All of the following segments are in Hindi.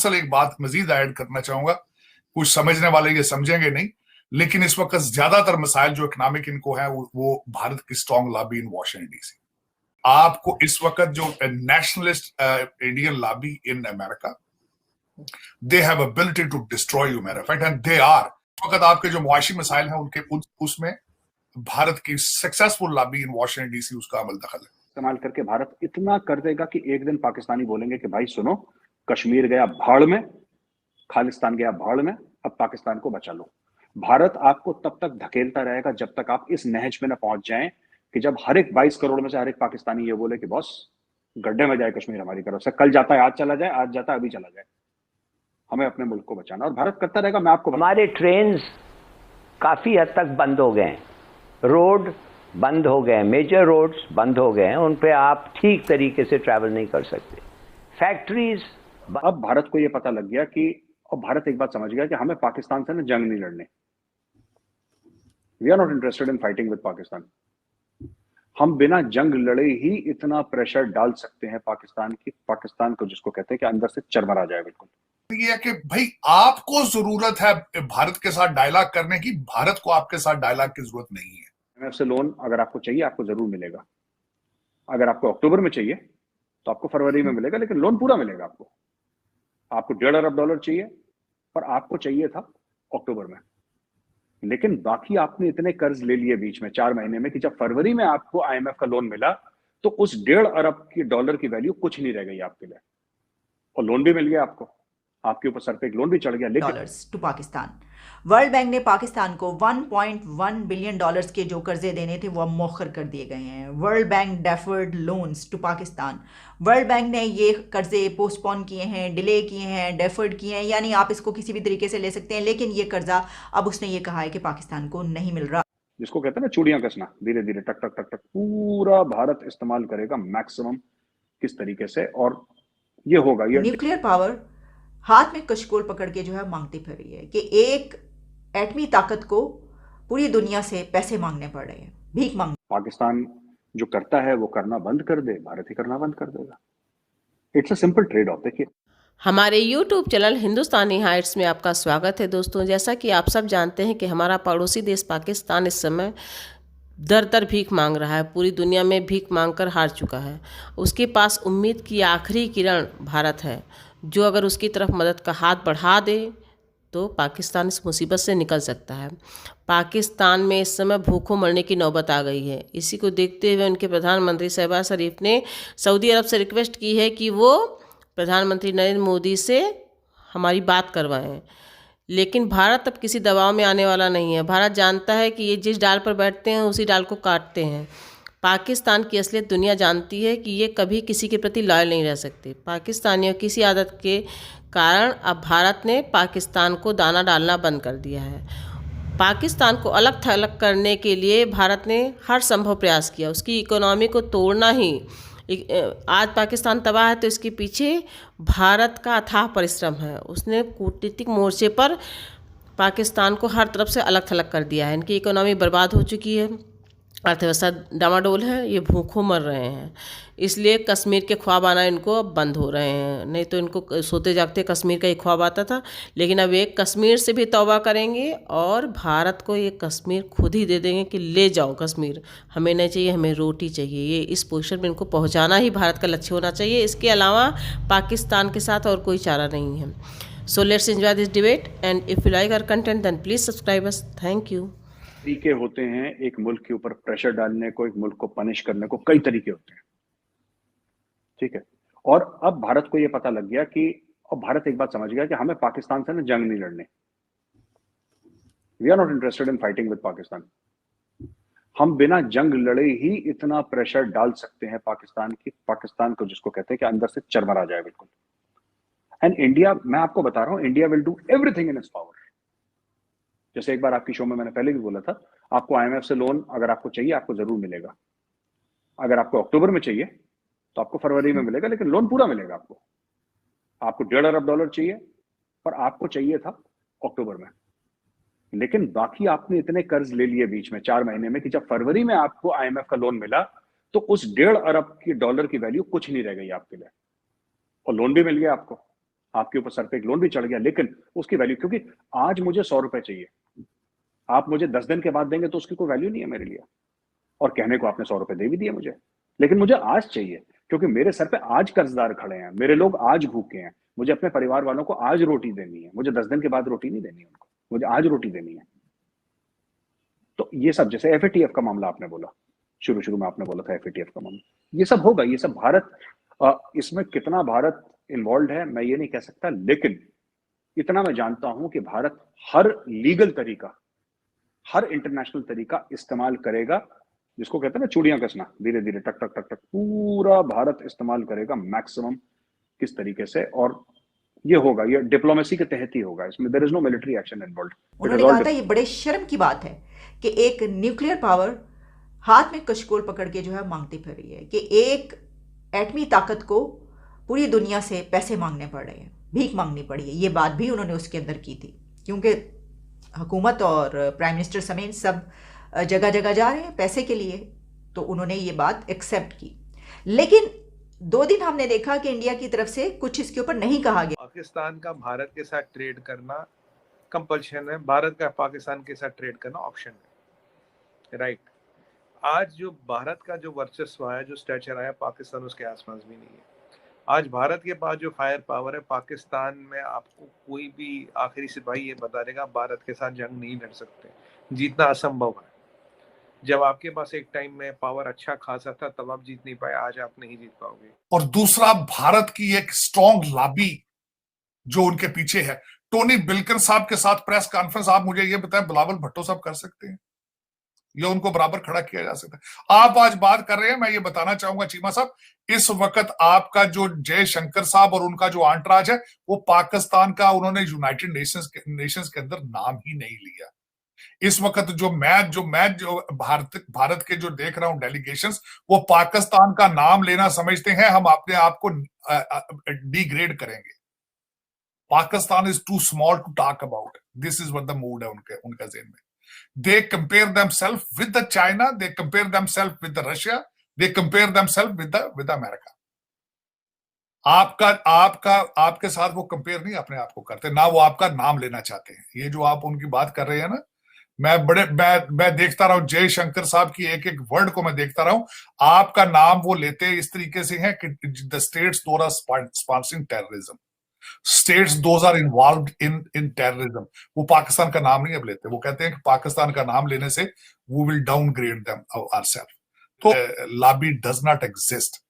असल एक बात मजीद ऐड करना चाहूंगा, कुछ समझने वाले ये समझेंगे नहीं, लेकिन इस वक्त ज्यादातर मसाइल जो इकोनॉमिक इनको है वो भारत की strong lobby in Washington DC. आपको इस वक्त जो nationalist Indian lobby in America, they have ability to destroy you matter fact, and they are. वक्त आपके जो मुआशी मसाइल हैं उनके उसमें भारत की successful lobby in Washington DC उसका अमल दखल है। इस्तेमाल करके भारत इतना कर देगा कि एक दिन पाकिस्तानी बोलेंगे कि भाई सुनो, कश्मीर गया भाड़ में, खालिस्तान गया भाड़ में, अब पाकिस्तान को बचा लो। भारत आपको तब तक धकेलता रहेगा जब तक आप इस नहज में न पहुंच जाएं कि जब हर एक 22 करोड़ में से हर एक पाकिस्तानी ये बोले कि बॉस गड्ढे में जाए कश्मीर हमारी तरफ से, कल जाता है आज चला जाए, आज जाता है अभी चला जाए, हमें अपने मुल्क को बचाना। और भारत करता रहेगा। मैं आपको हमारे ट्रेन काफी हद तक बंद हो गए, रोड बंद हो गए, मेजर रोड्स बंद हो गए हैं, उन पे आप ठीक तरीके से ट्रैवल नहीं कर सकते। फैक्ट्रीज, अब भारत को ये पता लग गया कि, और भारत एक बात समझ गया कि हमें पाकिस्तान से ना जंग नहीं लड़ने। We are not interested in fighting with Pakistan. हम बिना जंग लड़े ही इतना प्रेशर डाल सकते हैं पाकिस्तान को, जिसको कहते हैं कि अंदर से चरमरा जाए। बिल्कुल ये है कि भाई आपको जरूरत है भारत के साथ डायलॉग करने की, भारत को आपके साथ डायलॉग की जरूरत नहीं है। IMF से लोन अगर आपको चाहिए आपको जरूर मिलेगा। अगर आपको अक्टूबर में चाहिए तो आपको फरवरी में मिलेगा, लेकिन लोन पूरा मिलेगा आपको। आपको $1.5 अरब चाहिए, पर आपको चाहिए था अक्टूबर में, लेकिन बाकी आपने इतने कर्ज ले लिए बीच में 4 महीने में कि जब फरवरी में आपको IMF का लोन मिला तो उस $1.5 अरब की वैल्यू कुछ नहीं रह गई आपके लिए, और लोन भी मिल गया आपको, आपके ऊपर सर पे एक लोन भी चढ़ गया। लेकिन dollars to Pakistan, world bank ने पाकिस्तान को $1.1 बिलियन के जो कर्जे देने थे वो मौखर कर दिए गए हैं। World bank deferred loans to Pakistan, world bank ने ये कर्जे पोस्टपोन किए हैं, डिले किए हैं, डेफर्ड किए हैं, यानी आप इसको किसी भी तरीके से ले सकते हैं, लेकिन ये कर्जा अब उसने ये कहा है कि पाकिस्तान को नहीं मिल रहा। जिसको कहते हैं ना चूड़ियां कसना, धीरे धीरे टक टक टक टक पूरा भारत इस्तेमाल करेगा मैक्सिमम किस तरीके से, और ये होगा। ये न्यूक्लियर पावर हाथ में कशकोल पकड़ के जो है मांगती फिर रही है कि एक एटमी ताकत को पूरी दुनिया से पैसे मांगने पड़ रहे हैं, भीख मांग। पाकिस्तान जो करता है वो करना बंद कर दे, भारत ही करना बंद कर देगा। It's a simple trade off. देखिए, हमारे YouTube चैनल हिंदुस्तानी हाइट्स में आपका स्वागत है। दोस्तों, जैसा कि आप सब जानते हैं कि हमारा पड़ोसी देश पाकिस्तान इस समय दर दर भीख मांग रहा है, पूरी दुनिया में भीख मांगकर हार चुका है। उसके पास उम्मीद की आखिरी किरण भारत है, जो अगर उसकी तरफ मदद का हाथ बढ़ा दे तो पाकिस्तान इस मुसीबत से निकल सकता है। पाकिस्तान में इस समय भूखों मरने की नौबत आ गई है। इसी को देखते हुए उनके प्रधानमंत्री शहबाज शरीफ ने सऊदी अरब से रिक्वेस्ट की है कि वो प्रधानमंत्री नरेंद्र मोदी से हमारी बात करवाएं, लेकिन भारत अब किसी दबाव में आने वाला नहीं है। भारत जानता है कि ये जिस डाल पर बैठते हैं उसी डाल को काटते हैं। पाकिस्तान की असलियत दुनिया जानती है कि ये कभी किसी के प्रति लॉयल नहीं रह सकते। पाकिस्तानियों की इसी आदत के कारण अब भारत ने पाकिस्तान को दाना डालना बंद कर दिया है। पाकिस्तान को अलग थलग करने के लिए भारत ने हर संभव प्रयास किया, उसकी इकोनॉमी को तोड़ना ही। आज पाकिस्तान तबाह है तो इसके पीछे भारत का अथाह परिश्रम है। उसने कूटनीतिक मोर्चे पर पाकिस्तान को हर तरफ से अलग थलग कर दिया है। इनकी इकोनॉमी बर्बाद हो चुकी है, अर्थव्यवस्था डामाडोल है, ये भूखों मर रहे हैं। इसलिए कश्मीर के ख्वाब आना इनको अब बंद हो रहे हैं। नहीं तो इनको सोते जागते कश्मीर का ही ख्वाब आता था, लेकिन अब एक कश्मीर से भी तौबा करेंगे और भारत को ये कश्मीर खुद ही दे देंगे कि ले जाओ कश्मीर, हमें नहीं चाहिए, हमें रोटी चाहिए। ये इस पोजीशन में इनको पहुंचाना ही भारत का लक्ष्य होना चाहिए। इसके अलावा पाकिस्तान के साथ और कोई चारा नहीं है। So let's enjoy this debate and if you like our content then please subscribe us. Thank you. तरीके होते हैं एक मुल्क के ऊपर प्रेशर डालने को, एक मुल्क को पनिश करने को, कई तरीके होते हैं, ठीक है। और अब भारत को यह पता लग गया कि, और भारत एक बात समझ गया कि हमें पाकिस्तान से ना जंग नहीं लड़ने। We are not interested in fighting with Pakistan. हम बिना जंग लड़े ही इतना प्रेशर डाल सकते हैं पाकिस्तान को, जिसको कहते हैं कि अंदर से चरमरा जाए। बिल्कुल। एंड इंडिया, मैं आपको बता रहा हूं, India will do everything in its power. जैसे एक बार आपकी शो में मैंने पहले भी बोला था, आपको IMF से लोन अगर आपको चाहिए आपको जरूर मिलेगा। अगर आपको अक्टूबर में चाहिए तो आपको फरवरी में मिलेगा, लेकिन लोन पूरा मिलेगा आपको। आपको $1.5 अरब चाहिए, पर आपको चाहिए था अक्टूबर में, लेकिन बाकी आपने इतने कर्ज ले लिए बीच में 4 महीने में कि जब फरवरी में आपको IMF का लोन मिला तो उस $1.5 अरब की वैल्यू कुछ नहीं रह गई आपके लिए, और लोन भी मिल गया आपको, आपके ऊपर सर पे एक लोन भी चढ़ गया, लेकिन उसकी वैल्यू, क्योंकि आज मुझे 100 रुपए चाहिए, आप मुझे 10 दिन के बाद देंगे तो उसकी कोई वैल्यू नहीं है मेरे लिए। और कहने को आपने 100 रुपए दे भी दिए मुझे, लेकिन मुझे आज चाहिए, क्योंकि मेरे सर पे आज कर्जदार खड़े हैं, मेरे लोग आज भूखे हैं, मुझे अपने परिवार वालों को आज रोटी देनी है, मुझे 10 दिन के बाद रोटी नहीं देनी है उनको, मुझे आज रोटी देनी है। तो ये सब, जैसे एफएटीएफ का मामला आपने बोला, शुरू में आपने बोला था एफएटीएफ का मामला, ये सब होगा, ये सब भारत, इसमें कितना भारत इन्वॉल्व है मैं ये नहीं कह सकता, लेकिन इतना मैं जानता हूं कि भारत हर लीगल तरीका, हर इंटरनेशनल तरीका इस्तेमाल करेगा, जिसको कहते हैं ना चूड़ियां कसना, धीरे धीरे टक टक टक टक, पूरा भारत इस्तेमाल करेगा मैक्सिमम किस तरीके से, और ये होगा, ये डिप्लोमेसी के तहत ही होगा, इसमें there is no military action involve. उन्होंने कहा था ये बड़े शर्म की बात है कि एक न्यूक्लियर पावर हाथ में कशकोल पकड़ के जो है मांगती फिर रही है, कि एक एटमी ताकत को पूरी दुनिया से पैसे मांगने पड़ रहे हैं, भीख मांगनी पड़ी है। ये बात भी उन्होंने उसके अंदर की थी, क्योंकि हुकूमत और प्राइम मिनिस्टर समेत सब जगह जगह जा रहे हैं पैसे के लिए, तो उन्होंने ये बात एक्सेप्ट की। लेकिन 2 दिन हमने देखा कि इंडिया की तरफ से कुछ इसके ऊपर नहीं कहा गया। पाकिस्तान का भारत के साथ ट्रेड करना कंपल्शन है, भारत का पाकिस्तान के साथ ट्रेड करना ऑप्शन है, राइट। आज जो भारत का जो वर्चस्व आया, जो स्टैचर आया, पाकिस्तान उसके आसपास भी नहीं है। आज भारत के पास जो फायर पावर है, पाकिस्तान में आपको कोई भी आखिरी सिपाही ये बता देगा भारत के साथ जंग नहीं लड़ सकते, जीतना असंभव है। जब आपके पास एक टाइम में पावर अच्छा खासा था तब आप जीत नहीं पाए, आज आप नहीं जीत पाओगे। और दूसरा, भारत की एक स्ट्रॉन्ग लॉबी जो उनके पीछे है। टोनी बिल्किन साहब के साथ प्रेस कॉन्फ्रेंस, आप मुझे ये बताएं, बिलावल भुट्टो साहब कर सकते हैं या उनको बराबर खड़ा किया जा सकता है? आप आज बात कर रहे हैं, मैं ये बताना चाहूंगा चीमा साहब, इस वक्त आपका जो जयशंकर साहब और उनका जो आंटराज है, वो पाकिस्तान का, उन्होंने यूनाइटेड नेशंस के अंदर नाम ही नहीं लिया। इस वक्त जो भारत के जो देख रहा हूं डेलीगेशंस, वो पाकिस्तान का नाम लेना समझते हैं हम अपने आप को डिग्रेड करेंगे। Pakistan is too small to talk about, this is what the mood है उनका ज़हन में। They compare themselves with the China, they compare themselves with the Russia, they compare themselves with the America. आपके साथ वो कंपेयर नहीं अपने आप को करते, ना वो आपका नाम लेना चाहते हैं। ये जो आप उनकी बात कर रहे हैं ना, मैं देखता रहा हूं, जयशंकर साहब की एक एक वर्ड को मैं देखता रहा हूं, आपका नाम वो लेते इस तरीके से है कि the states those are sponsoring terrorism, states those are involved in terrorism. वो पाकिस्तान का नाम नहीं अब लेते, वो कहते हैं कि पाकिस्तान का नाम लेने से we will downgrade them ourselves. तो lobby does not exist.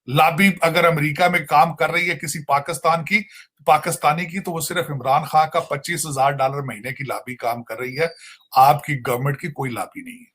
Lobby अगर अमेरिका में काम कर रही है किसी पाकिस्तानी की, तो वो सिर्फ इमरान खान का $25,000 महीने की लॉबी काम कर रही है, आपकी गवर्नमेंट की कोई लॉबी नहीं है।